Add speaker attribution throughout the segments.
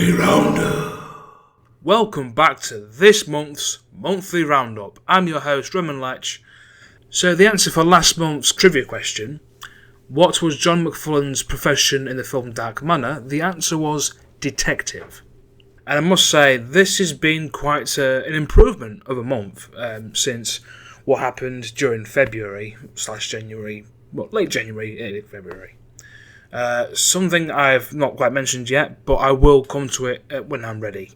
Speaker 1: Monthly Roundup. Welcome back to this month's Monthly Roundup. I'm your host, Roman Lech. So the answer for last month's trivia question, what was John McFullen's profession in the film Dark Manor? The answer was detective. And I must say, this has been quite an improvement of a month since what happened during February/January, well, late January, early February. Something I've not quite mentioned yet, but I will come to it when I'm ready.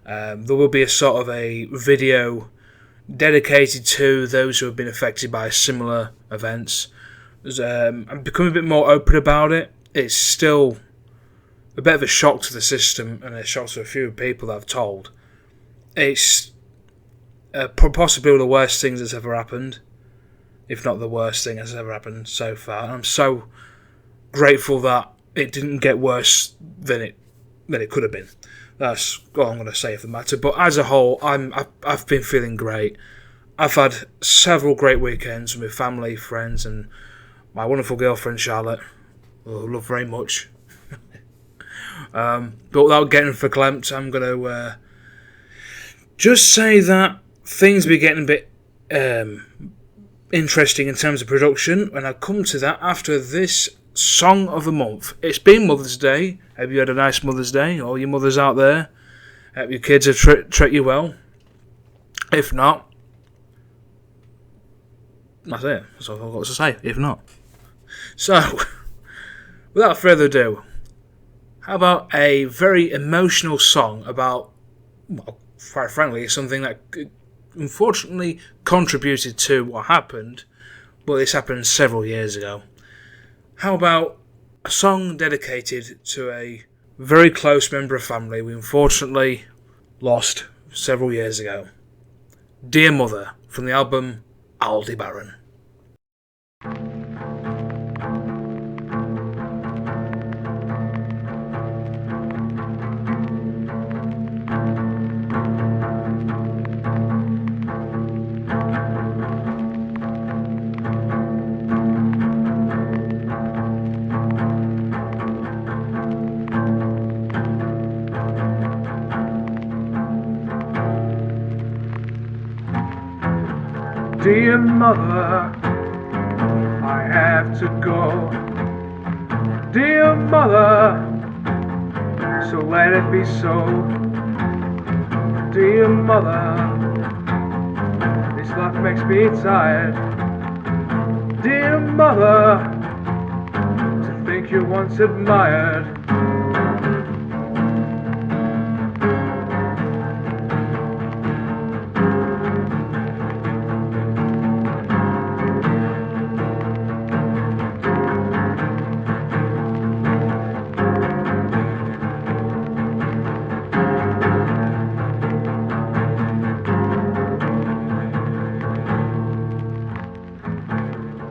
Speaker 1: There will be a sort of a video dedicated to those who have been affected by similar events. I'm becoming a bit more open about it. It's still a bit of a shock to the system and a shock to a few people that I've told. It's possibly one of the worst things that's ever happened, if not the worst thing that's ever happened so far. And I'm so grateful that it didn't get worse than it could have been. That's all I'm going to say of the matter. But as a whole, I've been feeling great. I've had several great weekends with my family, friends, and my wonderful girlfriend Charlotte, who I love very much. But without getting verklempt, I'm going to just say that things be getting a bit interesting in terms of production, and I'll come to that after this song of the month. It's been Mother's Day. Have you had a nice Mother's Day? All your mothers out there? Hope your kids have treated you well. If not, that's it. That's all I've got to say. If not. So, without further ado, how about a very emotional song about, well, quite frankly, something that unfortunately contributed to what happened, but this happened several years ago. How about a song dedicated to a very close member of family we unfortunately lost several years ago. Dear Mother, from the album Aldebaran.
Speaker 2: Dear Mother, I have to go. Dear Mother, so let it be so. Dear Mother, this life makes me tired. Dear Mother, to think you once admired.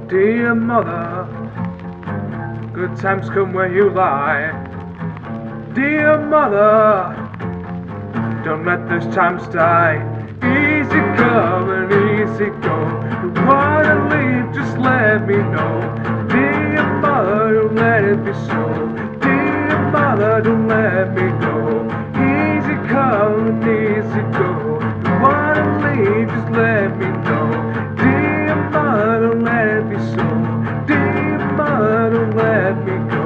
Speaker 2: Dear Mother, good times come where you lie. Dear Mother, don't let those times die. Easy come and easy go. You wanna leave, just let me know. Dear Mother, don't let it be so. Dear Mother, don't let me go. Easy come and easy go. You wanna leave, just let me know. Dear Mother, don't let it be so. Dear Mother, don't let me go.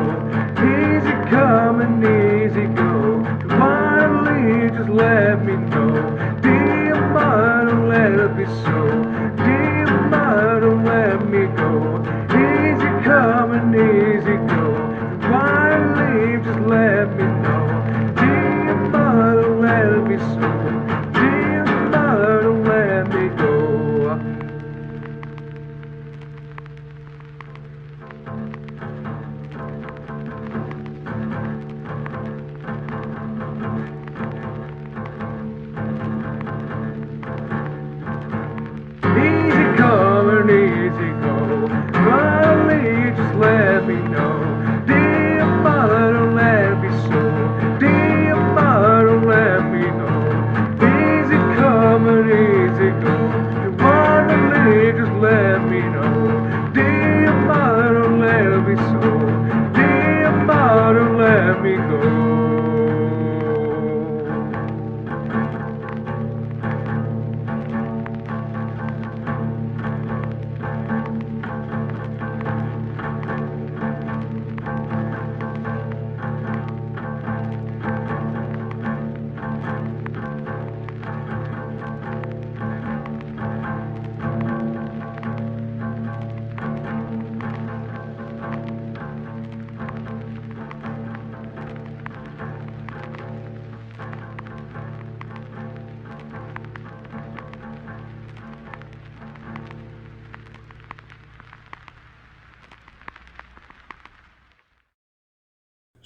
Speaker 2: Easy come and easy go. If you wanna leave, just let me know. Dear Mother, don't let it be so. Dear Mother, don't let me go. Easy come and easy go. If you wanna leave, just let me know.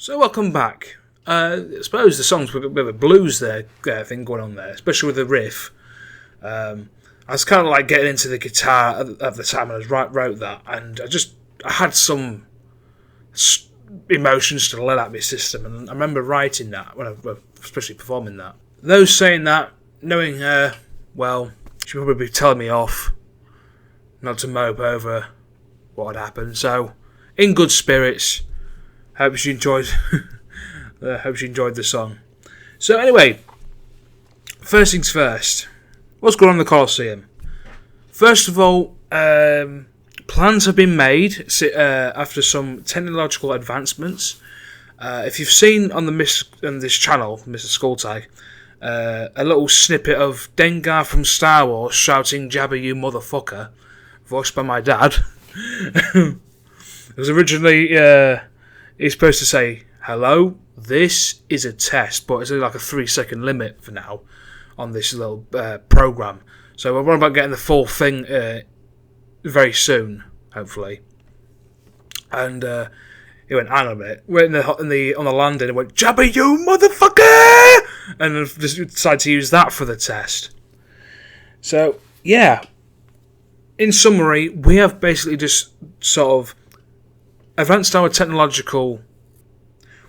Speaker 1: So welcome back. I suppose the song's a bit of a blues thing going on there, especially with the riff. I was kind of like getting into the guitar at the time when I wrote that, and I had some emotions to let out my system, and I remember writing that when especially performing that. Those saying that, knowing her, well, she'd probably be telling me off, not to mope over what had happened. So, in good spirits. Hope she enjoyed. Hope she enjoyed the song. So anyway, first things first. What's going on in the Collaseum? First of all, plans have been made after some technological advancements. If you've seen on this channel, MrSkulltag, a little snippet of Dengar from Star Wars shouting "Jabba, you motherfucker," voiced by my dad. It was originally. He's supposed to say, "Hello, this is a test," but it's only like a 3-second limit for now on this little program. So we're worried about getting the full thing very soon, hopefully. And he went on a bit. We're on the landing and went, "Jabba, you motherfucker!" And then just decided to use that for the test. So yeah. In summary, we have basically just sort of advanced our technological...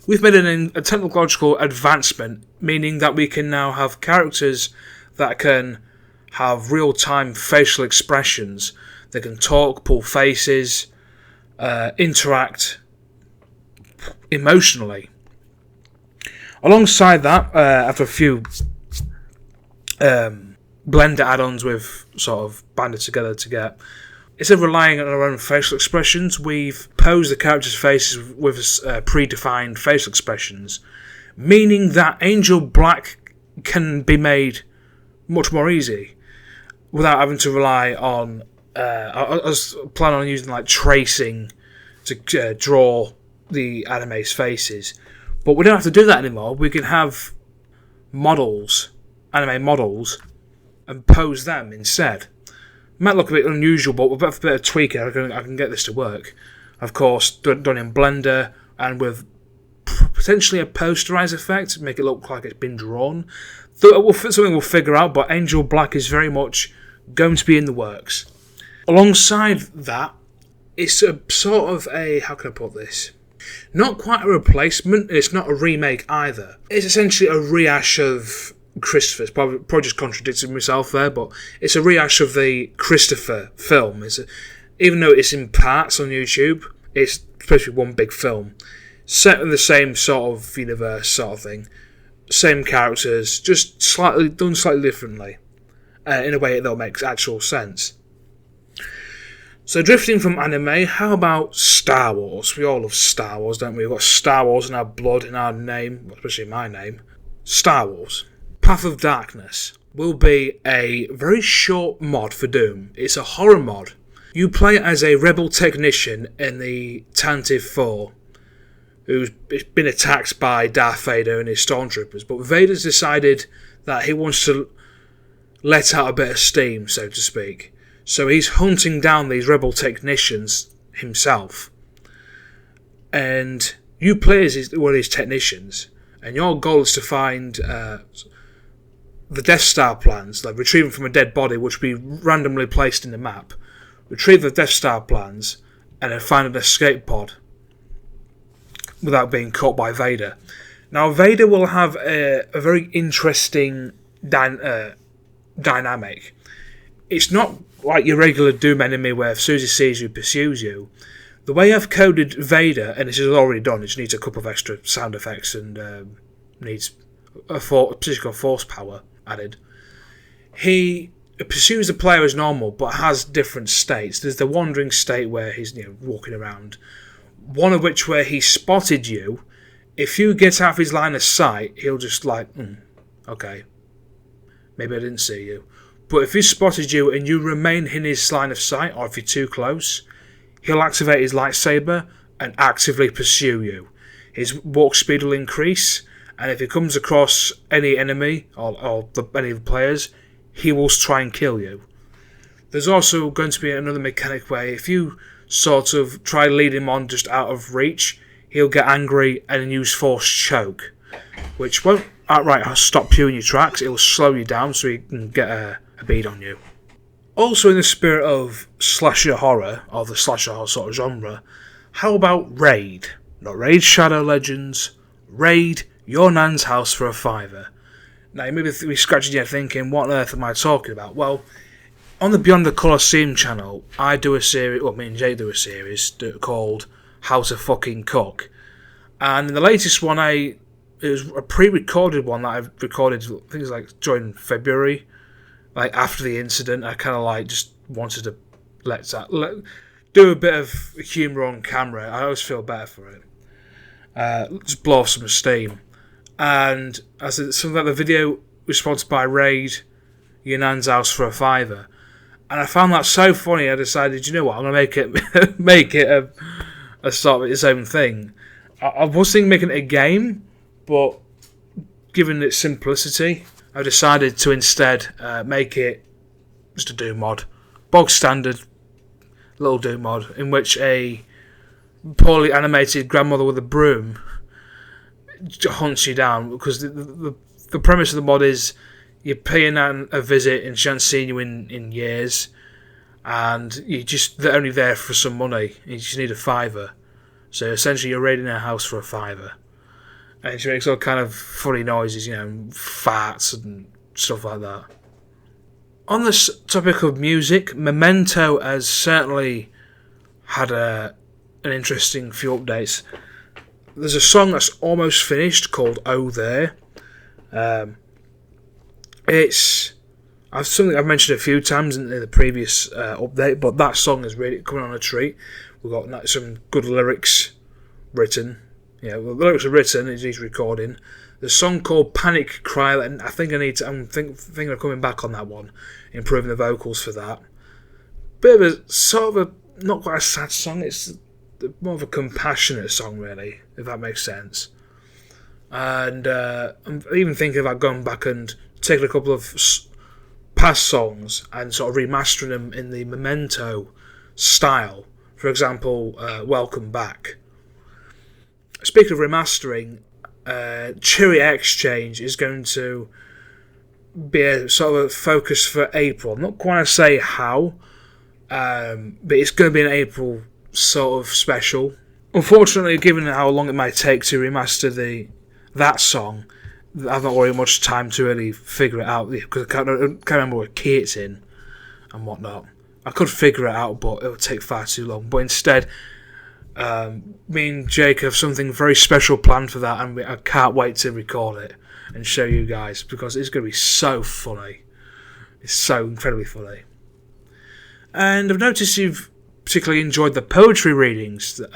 Speaker 1: We've made a technological advancement, meaning that we can now have characters that can have real-time facial expressions. They can talk, pull faces, interact emotionally. Alongside that, after a few Blender add-ons we've sort of banded together to get, instead of relying on our own facial expressions, we've posed the characters' faces with predefined facial expressions, meaning that Angel Black can be made much more easy without having to rely on... I was planning on using like tracing to draw the anime's faces, but we don't have to do that anymore. We can have models, anime models, and pose them instead. Might look a bit unusual, but with a bit of tweaking, I can get this to work. Of course, done in Blender and with potentially a posterize effect to make it look like it's been drawn. Something we'll figure out, but Angel Black is very much going to be in the works. Alongside that, it's a sort of a... how can I put this? Not quite a replacement, it's not a remake either. It's essentially a rehash of Christopher's, probably just contradicting myself there, but it's a rehash of the Christopher film. Even though it's in parts on YouTube, it's supposed to be one big film. Set in the same sort of universe sort of thing. Same characters, just done slightly differently. In a way that makes actual sense. So drifting from anime, how about Star Wars? We all love Star Wars, don't we? We've got Star Wars in our blood, in our name, especially my name. Star Wars. Path of Darkness will be a very short mod for Doom. It's a horror mod. You play as a rebel technician in the Tantive 4 who's been attacked by Darth Vader and his stormtroopers, but Vader's decided that he wants to let out a bit of steam, so to speak. So he's hunting down these rebel technicians himself. And you play as one of these technicians, and your goal is to find the Death Star plans, like retrieve them from a dead body, which will be randomly placed in the map. Retrieve the Death Star plans, and then find an escape pod without being caught by Vader. Now, Vader will have a very interesting dynamic. It's not like your regular Doom enemy where as soon as he sees you, pursues you. The way I've coded Vader, and this is already done, it just needs a couple of extra sound effects and needs a particular force power added. He pursues the player as normal, but has different states. There's the wandering state where he's walking around. One of which where he spotted you. If you get out of his line of sight, he'll just okay, maybe I didn't see you. But if he spotted you and you remain in his line of sight, or if you're too close, he'll activate his lightsaber and actively pursue you. His walk speed will increase, and if he comes across any enemy or any of the players, he will try and kill you. There's also going to be another mechanic where if you sort of try to lead him on just out of reach, he'll get angry and use forced choke, which won't outright stop you in your tracks. It'll slow you down so you can get a beat on you. Also, in the spirit of slasher horror, or the slasher horror sort of genre, how about Raid? Not Raid Shadow Legends, Raid Your Nan's House for a $5. Now, you may be scratching your head thinking, what on earth am I talking about? Well, on the Beyond the Collaseum channel, I do a series, me and Jay do a series called How to Fucking Cook. And in the latest one, it was a pre-recorded one that I recorded, I think it was like during February, like after the incident. I kind of like just wanted to do a bit of humour on camera. I always feel better for it. Just blow off some steam. And I said something like the video was sponsored by Raid Your Nan's House for a $5. And I found that so funny. I decided, you know what, I'm gonna make it a sort of its own thing. I was thinking making it a game, but given its simplicity, I decided to instead make it just a Doom mod, bog standard little Doom mod, in which a poorly animated grandmother with a broom hunts you down, because the premise of the mod is you're paying Nan a visit and she hasn't seen you in years, and they're only there for some money. You just need a $5. So essentially you're raiding her house for a $5. And she makes all kind of funny noises, farts and stuff like that. On this topic of music, Memento has certainly had an interesting few updates. There's a song that's almost finished called Oh There. It's something I've mentioned a few times in the previous update, but that song is really coming on a treat. We've got some good lyrics written. The lyrics are written, he's recording. There's a song called Panic Cry, and I think I'm thinking of coming back on that one, improving the vocals for that. Bit of a sort of not quite a sad song, it's more of a compassionate song, really, if that makes sense. And I'm even thinking about going back and taking a couple of past songs and sort of remastering them in the Memento style. For example, Welcome Back. Speaking of remastering, Cheery Exchange is going to be a sort of a focus for April. I'm not quite to say how, but it's going to be an April sort of special. Unfortunately, given how long it might take to remaster that song, I've not really much time to really figure it out, because I can't remember what key it's in and whatnot. I could figure it out, but it would take far too long. But instead, me and Jake have something very special planned for that, and I can't wait to record it and show you guys, because it's going to be so funny. It's so incredibly funny. And I've noticed you've particularly enjoyed the poetry readings that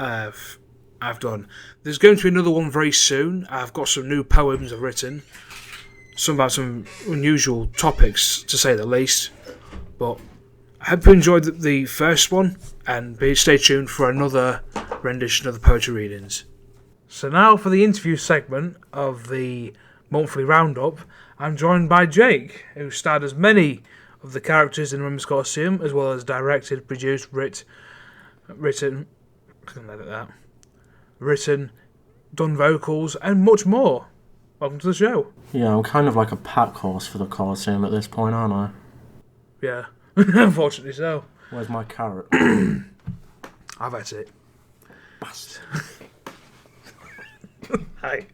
Speaker 1: I've done. There's going to be another one very soon. I've got some new poems I've written, some about some unusual topics, to say the least. But I hope you enjoyed the first one, and stay tuned for another rendition of the poetry readings. So now for the interview segment of the Monthly Roundup, I'm joined by Jake, who starred as many of the characters in MrSkulltag, as well as directed, produced, written, done vocals, and much more. Welcome to the show.
Speaker 3: Yeah, I'm kind of like a pack horse for the Collaseum at this point, aren't I?
Speaker 1: Yeah, unfortunately so.
Speaker 3: Where's my carrot?
Speaker 1: I've had it.
Speaker 3: Bastard.
Speaker 1: Hi.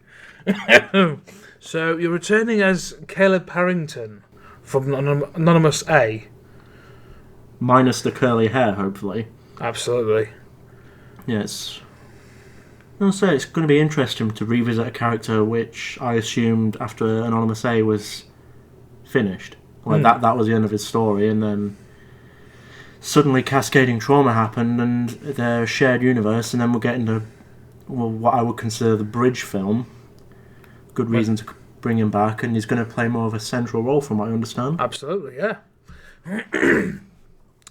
Speaker 1: So you're returning as Caleb Harrington from Anonymous A.
Speaker 3: Minus the curly hair, hopefully.
Speaker 1: Absolutely.
Speaker 3: Yeah, it's going to be interesting to revisit a character which I assumed after Anonymous A was finished. That was the end of his story, and then suddenly Cascading Trauma happened, and their shared universe, and then we'll get into what I would consider the bridge film. Good reason to bring him back, and he's going to play more of a central role from what I understand.
Speaker 1: Absolutely, yeah.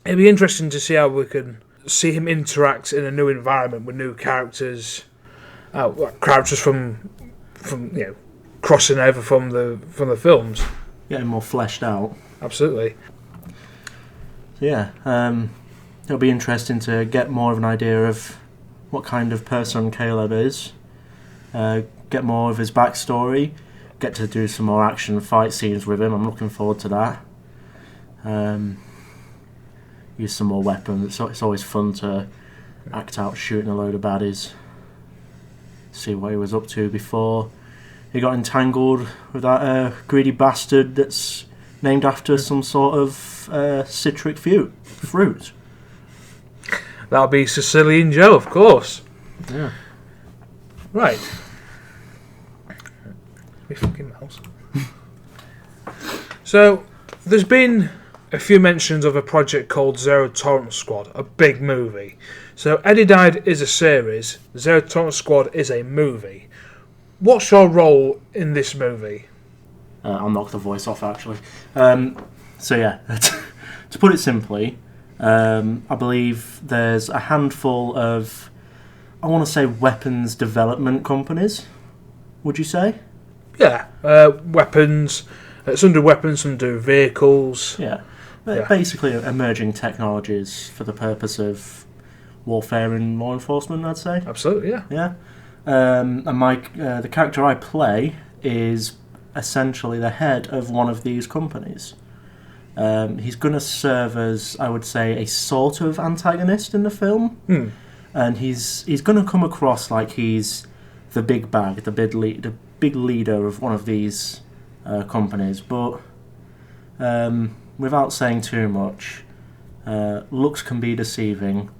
Speaker 1: It'd be interesting to see how we can see him interact in a new environment with new characters, characters from crossing over from the films,
Speaker 3: Getting more fleshed out.
Speaker 1: Absolutely.
Speaker 3: So yeah, it'll be interesting to get more of an idea of what kind of person Caleb is, get more of his backstory, get to do some more action fight scenes with him. I'm looking forward to that. Use some more weapons. It's always fun to act out shooting a load of baddies. See what he was up to before he got entangled with that greedy bastard that's named after some sort of citric fruit.
Speaker 1: That'll be Sicilian Joe, of course.
Speaker 3: Yeah.
Speaker 1: Right. Me fucking mouse. So, there's been a few mentions of a project called Zero Tolerance Squad, a big movie. So, Eddie Died is a series, Zero Tolerance Squad is a movie. What's your role in this movie?
Speaker 3: I'll knock the voice off, actually. So yeah, to put it simply, I believe there's a handful of, I want to say, weapons development companies. Would you say?
Speaker 1: Yeah, weapons. Some do weapons, some do vehicles.
Speaker 3: Yeah.
Speaker 1: Yeah.
Speaker 3: Basically emerging technologies for the purpose of warfare and law enforcement, I'd say.
Speaker 1: Absolutely, yeah.
Speaker 3: Yeah. And the character I play is essentially the head of one of these companies. He's going to serve as, I would say, a sort of antagonist in the film. And he's going to come across like he's the big bag, the big leader of one of these companies. But without saying too much, looks can be deceiving.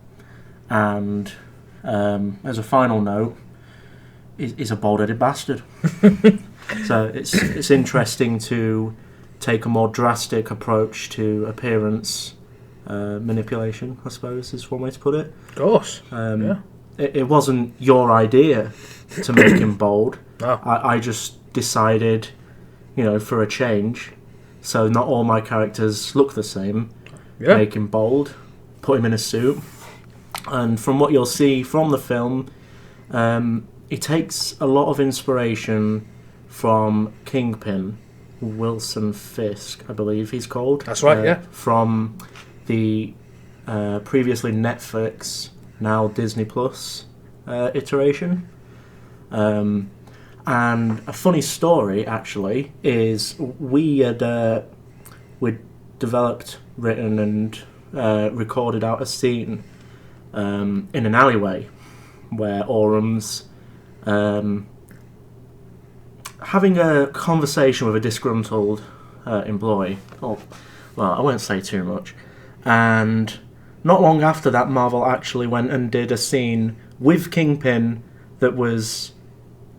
Speaker 3: And as a final note, he's a bald-headed bastard. So it's interesting to take a more drastic approach to appearance manipulation, I suppose, is one way to put it.
Speaker 1: Of course.
Speaker 3: Yeah. It wasn't your idea to make him bold.
Speaker 1: No.
Speaker 3: I just decided, for a change, so not all my characters look the same.
Speaker 1: Yeah.
Speaker 3: Make him bold, put him in a suit. And from what you'll see from the film, he takes a lot of inspiration from Kingpin, Wilson Fisk, I believe he's called.
Speaker 1: That's right, yeah. From
Speaker 3: the previously Netflix, now Disney Plus iteration. And a funny story, actually, is we developed, written and recorded out a scene in an alleyway where Orum's having a conversation with a disgruntled employee. Oh, well, I won't say too much. And not long after that, Marvel actually went and did a scene with Kingpin that was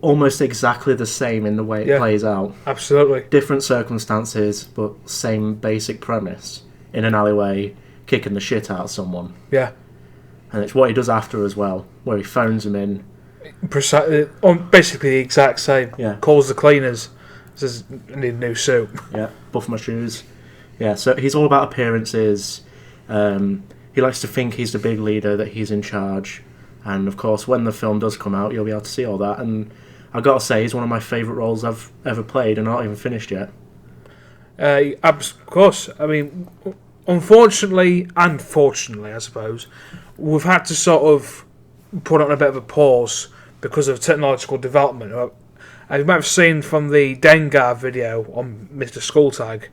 Speaker 3: almost exactly the same in the way it plays out.
Speaker 1: Absolutely.
Speaker 3: Different circumstances, but same basic premise. In an alleyway, kicking the shit out of someone.
Speaker 1: Yeah.
Speaker 3: And it's what he does after as well, where he phones him in.
Speaker 1: Basically the exact same.
Speaker 3: Yeah.
Speaker 1: Calls the cleaners. Says, I need a new suit.
Speaker 3: Yeah. Buff my shoes. Yeah, so he's all about appearances. He likes to think he's the big leader, that he's in charge. And of course, when the film does come out, you'll be able to see all that. And I've got to say, he's one of my favourite roles I've ever played, and not even finished yet.
Speaker 1: Of course. I mean, unfortunately, and fortunately, I suppose, we've had to sort of put on a bit of a pause because of technological development. As you might have seen from the Dengar video on MrSkulltag,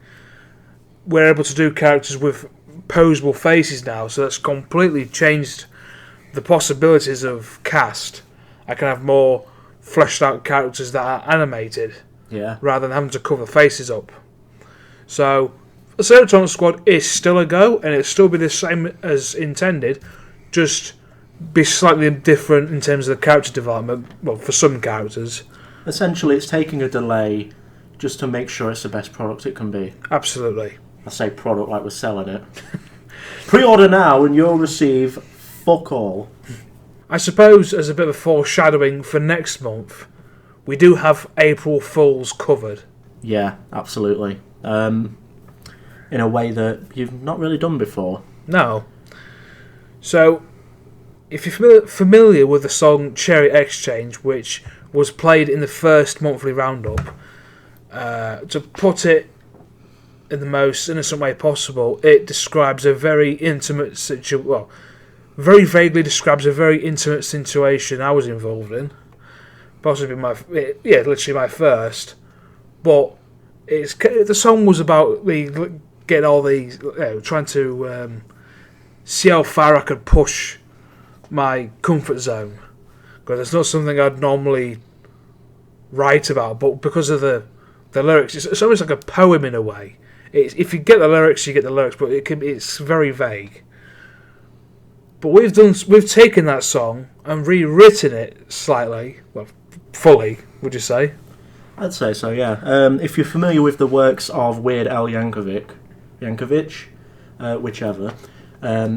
Speaker 1: we're able to do characters with posable faces now, so that's completely changed the possibilities of cast. I can have more fleshed out characters that are animated, rather than having to cover faces up. So, the Zero Tolerance Squad is still a go, and it'll still be the same as intended, just be slightly different in terms of the character development, well, for some characters.
Speaker 3: Essentially, it's taking a delay just to make sure it's the best product it can be.
Speaker 1: Absolutely.
Speaker 3: I say product like we're selling it. Pre-order now and you'll receive fuck all.
Speaker 1: I suppose, as a bit of foreshadowing for next month, we do have April Fools covered.
Speaker 3: Yeah, absolutely. In a way that you've not really done before.
Speaker 1: No. So, if you're familiar with the song Cherry Exchange, which was played in the first Monthly Roundup, to put it in the most innocent way possible, it describes a very intimate very vaguely describes a very intimate situation I was involved in. Possibly literally my first. But the song was about me getting all these, trying to see how far I could push my comfort zone. Because it's not something I'd normally write about, but because of the lyrics, it's almost like a poem in a way. If you get the lyrics, you get the lyrics, but it's very vague. But we've taken that song and rewritten it slightly, well, fully, would you say?
Speaker 3: I'd say so, yeah. If you're familiar with the works of Weird Al Yankovic, whichever,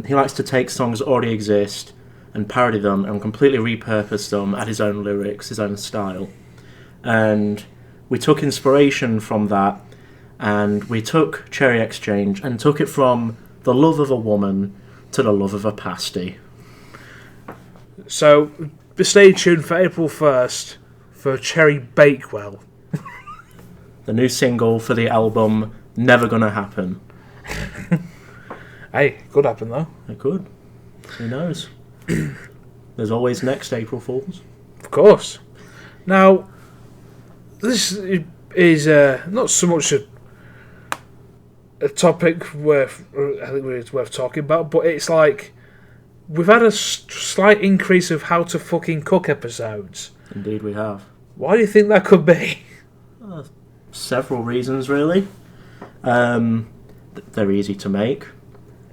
Speaker 3: he likes to take songs that already exist and parody them and completely repurpose them, add his own lyrics, his own style. And we took inspiration from that, and we took Cherry Exchange and took it from the love of a woman to the love of a pasty.
Speaker 1: So, stay tuned for April 1st for Cherry Bakewell.
Speaker 3: The new single for the album Never Gonna Happen.
Speaker 1: Hey, could happen though.
Speaker 3: It could. Who knows? There's always next April Fools.
Speaker 1: Of course. Now, this is not so much a topic I think it's worth talking about, but it's like we've had a slight increase of how to fucking cook episodes.
Speaker 3: Indeed we have.
Speaker 1: Why do you think that could be?
Speaker 3: Several reasons, really. They're easy to make.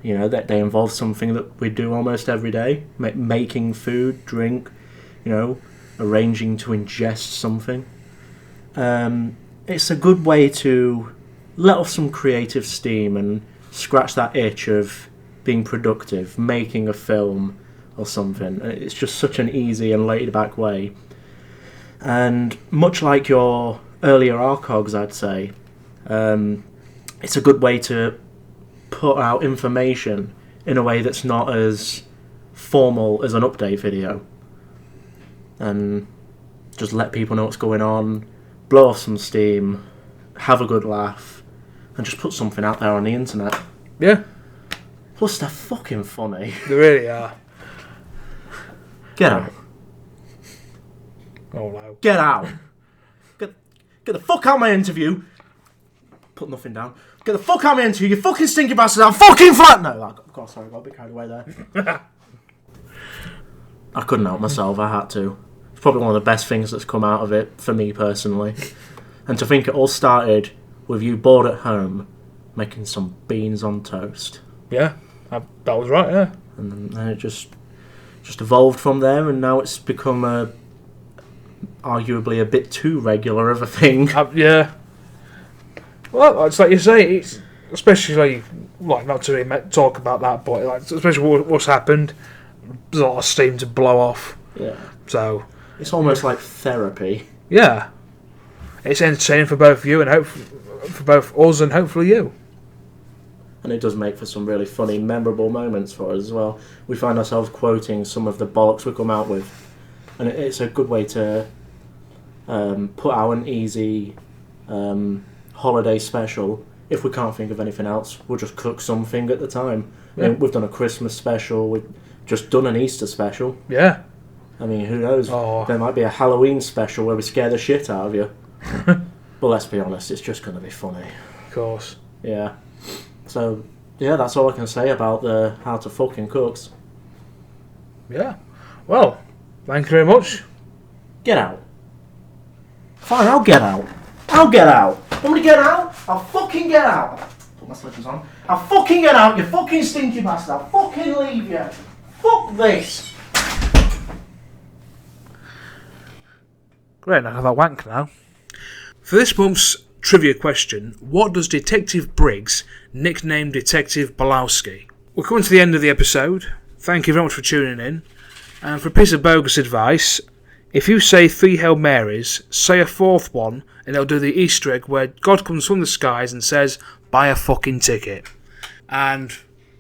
Speaker 3: You know, that they involve something that we do almost every day. Making food, drink, arranging to ingest something. It's a good way to let off some creative steam and scratch that itch of being productive, making a film or something. It's just such an easy and laid-back way. And much like your earlier archives, I'd say, it's a good way to put out information in a way that's not as formal as an update video. And just let people know what's going on, blow off some steam, have a good laugh, and just put something out there on the internet.
Speaker 1: Yeah.
Speaker 3: Plus, they're fucking funny.
Speaker 1: They really are.
Speaker 3: Get out.
Speaker 1: Oh no.
Speaker 3: Get out. Get the fuck out of my interview. Put nothing down. Get the fuck out of my interview, you fucking stinky bastard. I'm fucking flat. No, God, sorry, I got a bit carried away there. I couldn't help myself, I had to. It's probably one of the best things that's come out of it, for me personally. And to think it all started with you bored at home, making some beans on toast.
Speaker 1: Yeah, that was right, yeah.
Speaker 3: And then it just evolved from there, and now it's become arguably a bit too regular of a thing.
Speaker 1: Yeah. Well, it's like you say, it's especially, like, not to really talk about that, but like, especially what's happened, there's a lot of steam to blow off.
Speaker 3: Yeah.
Speaker 1: So
Speaker 3: it's almost like therapy.
Speaker 1: Yeah. It's entertaining for both you and for both us and hopefully you.
Speaker 3: And it does make for some really funny, memorable moments for us as well. We find ourselves quoting some of the bollocks we come out with. And it's a good way to put out an easy holiday special. If we can't think of anything else, we'll just cook something at the time.
Speaker 1: Yeah.
Speaker 3: I mean, we've done a Christmas special, we've just done an Easter special.
Speaker 1: Yeah.
Speaker 3: I mean, who knows?
Speaker 1: Oh.
Speaker 3: There might be a Halloween special where we scare the shit out of you. But let's be honest, it's just going to be funny.
Speaker 1: Of course.
Speaker 3: Yeah. So, yeah, that's all I can say about the how to fucking cooks.
Speaker 1: Yeah. Well, thank you very much.
Speaker 3: Get out. Fine, I'll get out. I'll get out. Want me to get out? I'll fucking get out. Put my slippers on. I'll fucking get out, you fucking stinky bastard. I'll fucking leave you. Fuck this.
Speaker 1: Great, I have that wank now. For this month's trivia question, what does Detective Briggs nickname Detective Balowski? We're coming to the end of the episode. Thank you very much for tuning in. And for a piece of bogus advice, if you say 3 Hail Marys, say a 4th one, and it'll do the Easter egg where God comes from the skies and says, buy a fucking ticket. And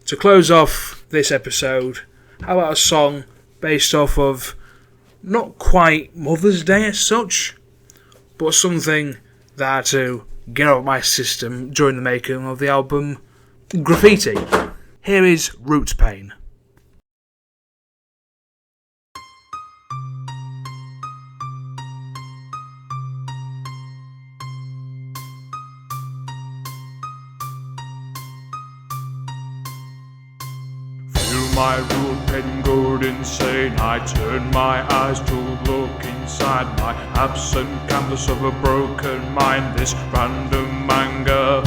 Speaker 1: to close off this episode, how about a song based off of not quite Mother's Day as such, but something that I had to get out of my system during the making of the album Graffiti. Here is Root Pain.
Speaker 2: my rule pen going insane. I turn my eyes to look inside my absent canvas of a broken mind. This random manga.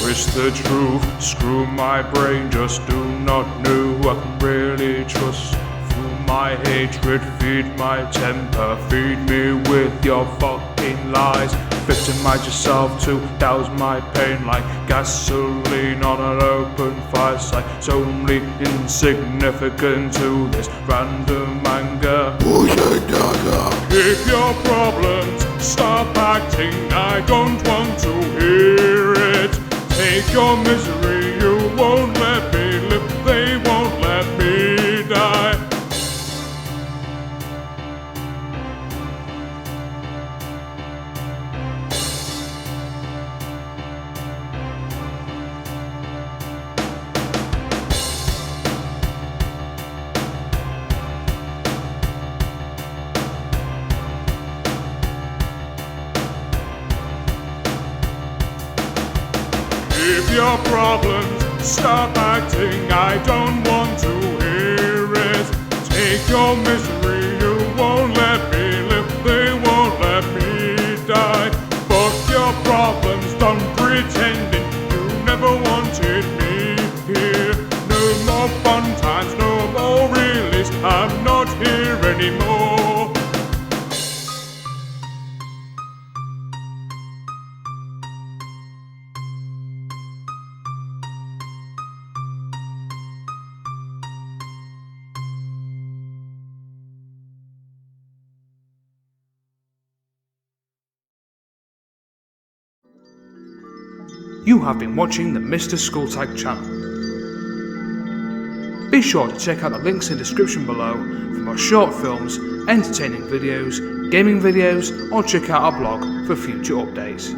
Speaker 2: Twist the truth, screw my brain, just do not know who I can really trust. Fuel my hatred, feed my temper, feed me with your fucking lies. Victimize yourself to douse my pain like gasoline on an open fireside. It's only insignificant to this random anger. If your problems stop acting, I don't want to hear it. Take your misery, you won't let me live, they won't let me die. If your problems stop acting, I don't want to hear it. Take your misery, you won't let me live, they won't let me die. Fuck your problems, done pretending you never wanted me here. No more fun times, no more release, I'm not here anymore.
Speaker 1: You have been watching the MrSkulltag channel. Be sure to check out the links in the description below for more short films, entertaining videos, gaming videos, or check out our blog for future updates.